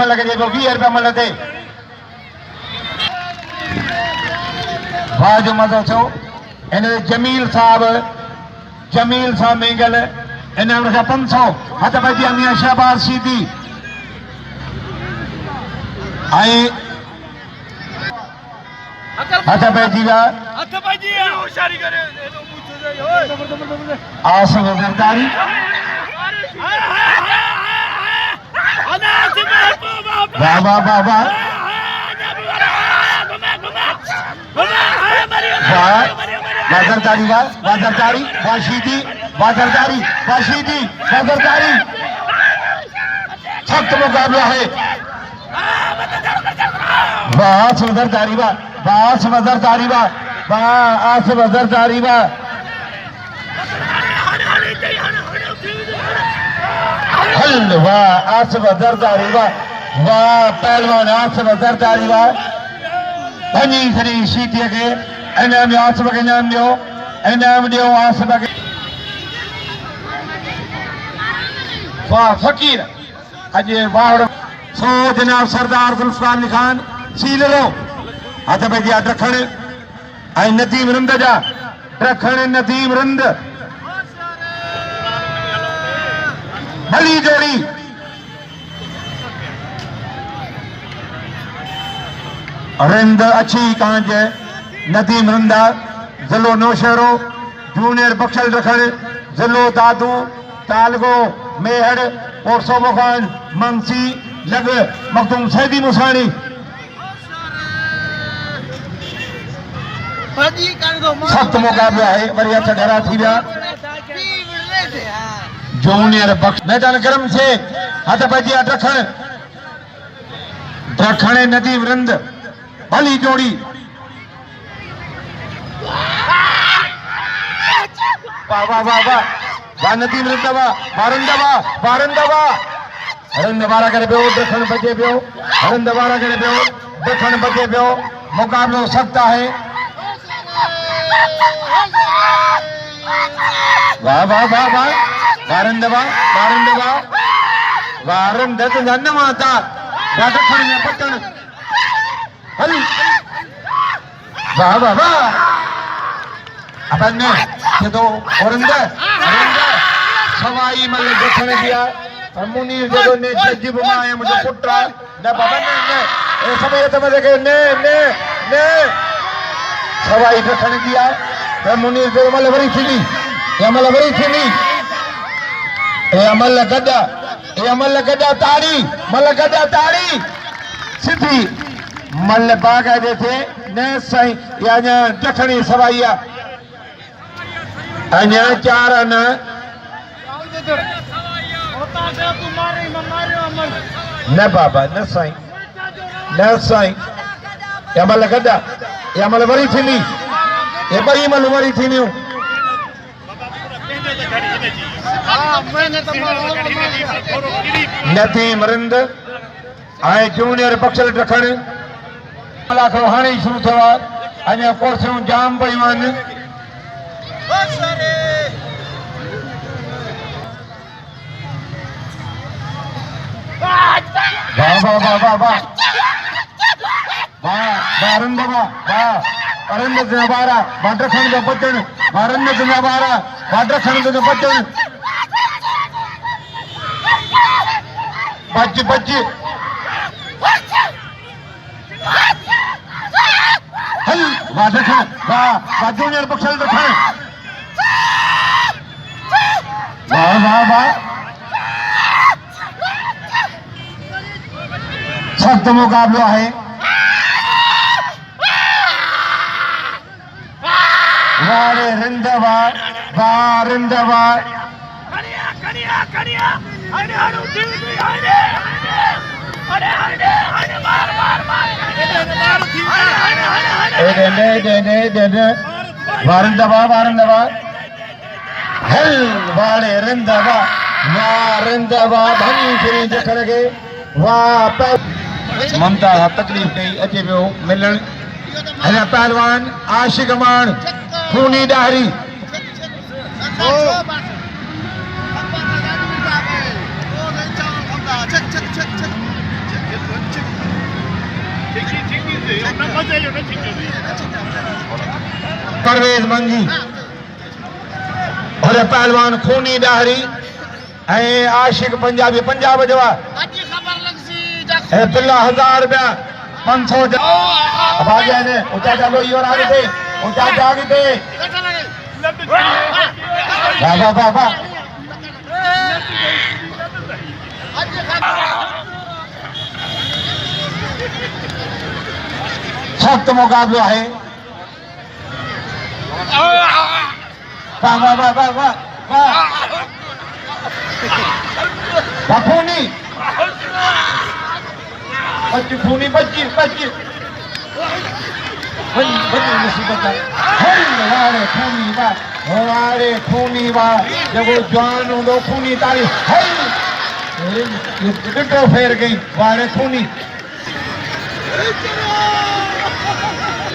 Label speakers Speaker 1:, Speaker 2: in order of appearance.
Speaker 1: लगे जेको 20 रुपया मल ते वाह जो मज़ो थियो इन जमील साहब मेंगल इन 500 हथ पैजी मियां शहबाज सीधी आई हथ पैजी आसम जरदारी वाह वाह वाह वाह वाजरदारी वाशीदी सख्त मुकाबला है वाह वजरदारी वाह पहलवान आसफ वजरदारी वाह धनी खरी शीतीअ खे इनाम आसफ खे इनाम ॾियो आसफ खे वाह फ़कीर अॼु वाह सो जनाब सरदार जुल्फ़िकार अली खान सीलरो हथ पैजी ॾखण ऐं नदीम रिंद जा ॾखण नदीम रिंद भली जोड़ी रिंद अच्छी कांज नदीम रिंदा ज़िलो नौशहरो जूनियर बख्शल ॾखण ज़िलो दादू तालगो मेहर पोरसो मुखान मंसी लग मखदूम सैदी मुसाणी सख्त मुकाबला है वरी हथ ढरा थी विया जूनियर बख्श मैदान गरम से हथ पैजी ॾखण नदीम रिंद भली जोड़ी वाह वाह वाह वाह वाह नदीम रिंद रिंद वारा करे पियो ॾखण बजे पियो ॾखण बजे पियो मुकाबलो सख्त है वाह वाह वाह वाह वारंद न माता ॾखण में पटण हली वाह वाह वाह अपन तो औरंद सवाई मल ॾखण दिया मुनीर जो ने जजिब माया मुझे पुट्रा न बाबा ने ए समय तो मजे के ने सवाई ॾखण दिया मुनीर जो मल वरी थी ए अमल गदा ताड़ी सिधी मल बागा जैसे न सही या ॾखणी सवाईया अञा 4 आना न बाबा न साईं अमल गदा अमल वरी थींदी ये बई मल वरी थींदियूं नदीम रिंद ऐं जूनियर बख्शल ॾखण खां हाणे शुरू थियो आहे अञा कोर्सियूं जाम पयूं आहिनि अरंद नवारा वाटर खण जो बचण वारंद नवारा वाटर खण जो बचण बच हल वाटर खण वाह जूनियर बख्शल ॾखण वाह सख्त मुकाबलो है वारे रिंदवा वारंदवा हल वारे रिंदवा भनी फिरी ॾखण खे वाह ममता तकलीफ़ कई अचे पियो मिलण हिन पहलवान आशिक मान खूनी ॾाहरी परवेज मंगी और पहलवान खूनी डाहरी आशिक पंजाबी पंजाब जवा बिल्ला 1000 रुपया 500 अब आ गया ने ऊंचा चलो ये और आगे थे ऊंचा आगे थे वाह वाह वाह वाह सख्त मुकाबला है वाह वाह वाह वाह वाह वाह खूनी बच्ची खूनी बच्ची बच्ची मुसीबत है खूनी वाह जब वो जवान हो खूनी तारी ये फेर गई वारे खूनी